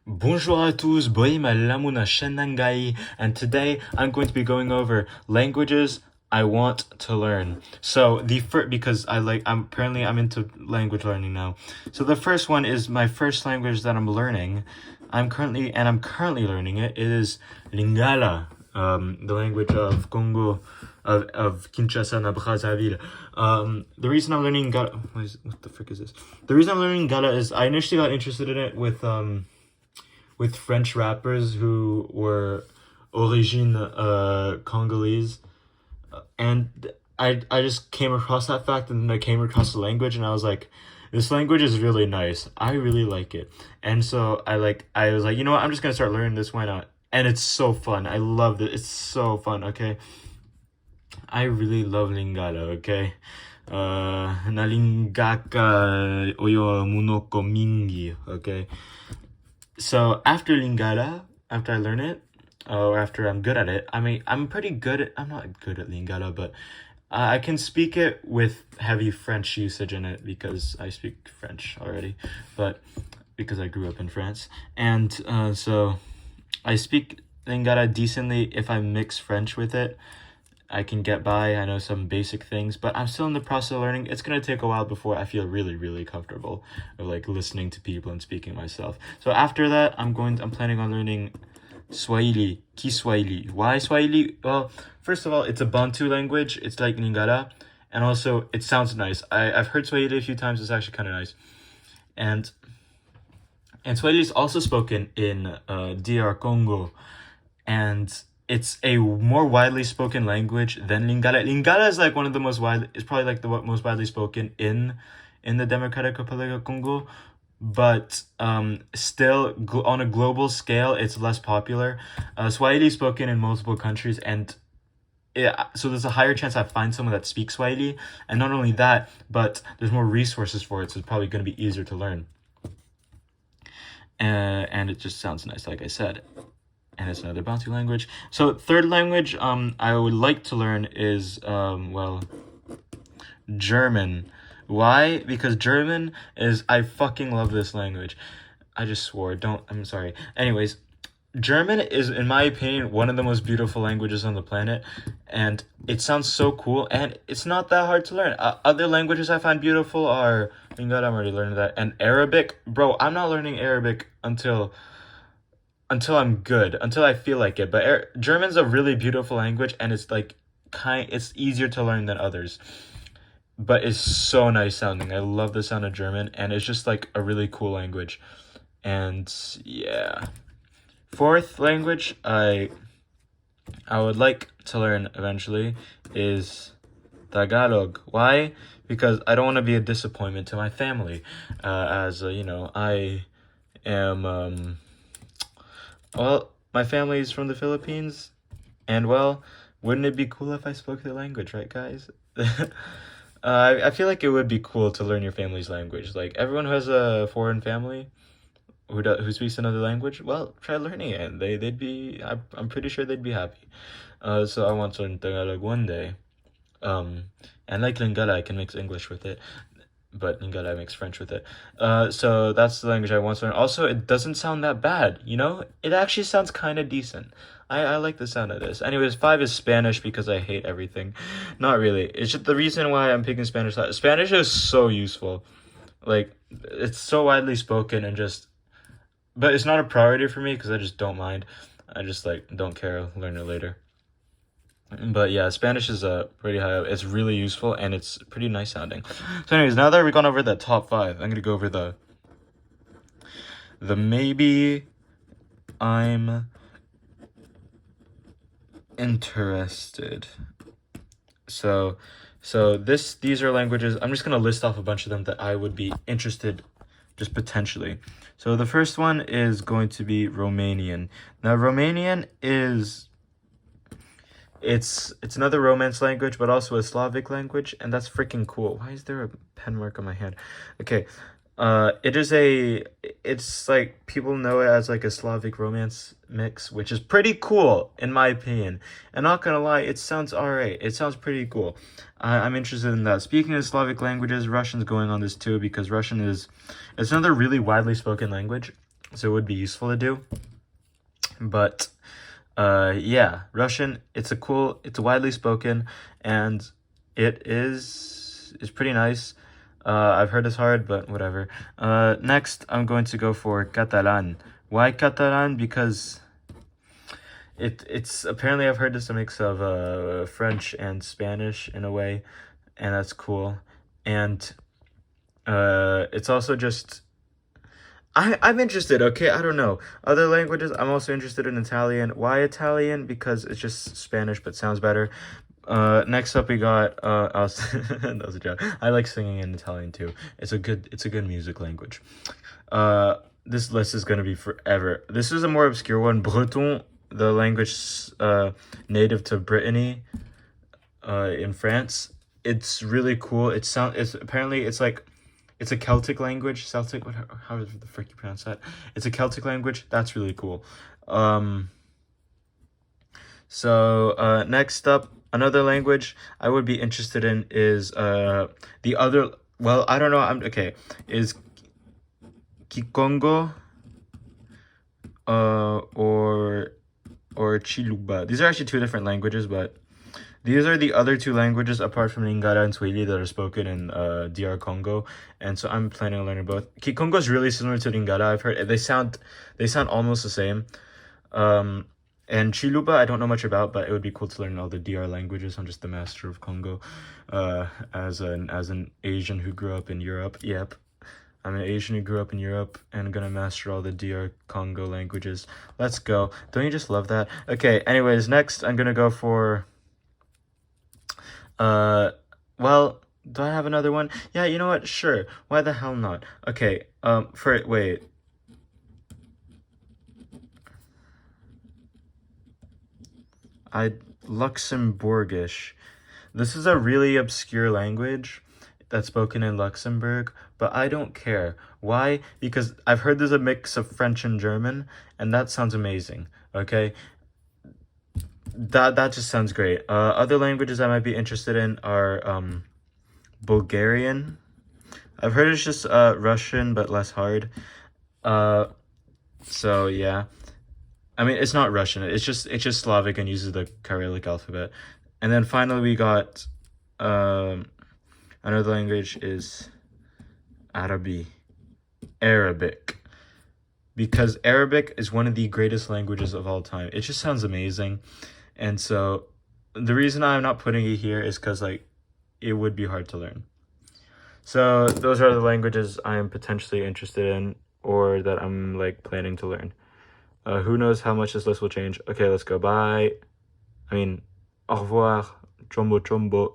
Bonjour à tous, boim lamuna shenangai, and today I'm going to be going over languages I want to learn. So the first, because I'm into language learning now. So the first one is my first language that I'm learning. I'm currently learning it. It is Lingala, the language of Congo, of Kinshasa and Brazzaville. The reason I'm learning Gala, what the frick is this? The reason I'm learning Gala is I initially got interested in it with French rappers who were origine Congolese, and I just came across that fact, and then I came across the language, and I was like, this language is really nice. I really like it, and so I was like, you know what? I'm just gonna start learning this. Why not? And it's so fun. I loved it. It's so fun. Okay, I really love Lingala. Okay. Nalingaka oyo munoko mingi. Okay. So after Lingala, after I learn it, or after I'm good at it, I mean, I'm pretty good at, I'm not good at Lingala, but I can speak it with heavy French usage in it because I speak French already, but because I grew up in France. And so I speak Lingala decently if I mix French with it. I can get by. I know some basic things, but I'm still in the process of learning. It's gonna take a while before I feel really, really comfortable of like listening to people and speaking myself. So after that, I'm planning on learning Swahili, Kiswahili. Why Swahili? Well, first of all, it's a Bantu language. It's like Lingala, and also it sounds nice. I've heard Swahili a few times. It's actually kind of nice, and Swahili is also spoken in DR Congo, and it's a more widely spoken language than Lingala. Lingala is like one of the most widely, it's probably like the most widely spoken in the Democratic Republic of Congo, but still on a global scale, it's less popular. Swahili is spoken in multiple countries, and yeah, so there's a higher chance I find someone that speaks Swahili, and not only that, but there's more resources for it, so it's probably going to be easier to learn. And it just sounds nice, like I said. And it's another Bantu language. So third language I would like to learn is German. Why? Because German is, I fucking love this language. I just swore. I'm sorry. Anyways, German is, in my opinion, one of the most beautiful languages on the planet, and it sounds so cool, and it's not that hard to learn. Other languages I find beautiful are, thank God I'm already learning that, and Arabic. Bro, I'm not learning Arabic until I'm good, until I feel like it. But German's a really beautiful language, and it's like it's easier to learn than others. But it's so nice sounding. I love the sound of German, and it's just like a really cool language. And yeah. Fourth language I would like to learn eventually is Tagalog. Why? Because I don't want to be a disappointment to my family. As you know, I am well, my family is from the Philippines, and well, wouldn't it be cool if I spoke their language, right, guys? I feel like it would be cool to learn your family's language. Like everyone who has a foreign family who speaks another language, well, try learning it, and they'd be. I'm pretty sure they'd be happy. So I want to learn Tagalog one day. And like Lingala, I can mix English with it, but Lingala makes French with it. So that's the language I want to learn. Also, it doesn't sound that bad, you know? It actually sounds kind of decent. I like the sound of this. Anyways, 5 is Spanish because I hate everything. Not really. It's just the reason why I'm picking Spanish. Spanish is so useful. Like, it's so widely spoken and just... But it's not a priority for me because I just don't mind. I just, like, don't care. I'll learn it later. But yeah, Spanish is pretty high up. It's really useful, and it's pretty nice sounding. So anyways, now that we've gone over the top 5, I'm gonna go over the maybe I'm interested. So these are languages. I'm just gonna list off a bunch of them that I would be interested, just potentially. So the first one is going to be Romanian. Now Romanian is... It's another Romance language, but also a Slavic language, and that's freaking cool. Why is there a pen mark on my hand? Okay, it's like, people know it as like a Slavic Romance mix, which is pretty cool, in my opinion. And not gonna lie, it sounds alright. It sounds pretty cool. I'm interested in that. Speaking of Slavic languages, Russian's going on this too, because it's another really widely spoken language. so it would be useful to do. But yeah, Russian, it's widely spoken, and it's pretty nice. I've heard it's hard, but whatever. Next, I'm going to go for Catalan. Why Catalan? Because it's apparently, I've heard it's a mix of French and Spanish in a way, and that's cool. And it's also just I'm interested, okay? I don't know. Other languages, I'm also interested in Italian. Why Italian? Because it's just Spanish, but sounds better. Next up we got that was a joke. I like singing in Italian too. It's a good music language. This list is gonna be forever. This is a more obscure one. Breton, the language native to Brittany, in France. It's really cool. It's apparently it's like it's a Celtic language. Celtic, how the frick you pronounce that? It's a Celtic language. That's really cool. So next up, another language I would be interested in is the other. Well, I don't know. Is Kikongo, or Chiluba. These are actually two different languages, but these are the other two languages apart from Lingala and Swahili that are spoken in DR Congo, and so I'm planning on learning both. Kikongo is really similar to Lingala. I've heard they sound almost the same. And Chiluba I don't know much about, but it would be cool to learn all the DR languages. I'm just the master of Congo, as an Asian who grew up in Europe. Yep. I'm an Asian who grew up in Europe and gonna master all the DR Congo languages. Let's go. Don't you just love that? Okay, anyways, next I'm gonna go for well, do I have another one? Yeah, you know what? Sure. Why the hell not? Okay, wait. Luxembourgish. This is a really obscure language that's spoken in Luxembourg, but I don't care. Why? Because I've heard there's a mix of French and German, and that sounds amazing. Okay? That just sounds great. Other languages I might be interested in are Bulgarian. I've heard it's just Russian but less hard. So yeah. I mean, it's not Russian. It's just Slavic and uses the Cyrillic alphabet. And then finally we got another language is Arabic. Because Arabic is one of the greatest languages of all time. It just sounds amazing. And so the reason I'm not putting it here is because like it would be hard to learn. So those are the languages I am potentially interested in or that I'm like planning to learn. Who knows how much this list will change. Okay, let's go. Bye. Au revoir. Chombo chombo.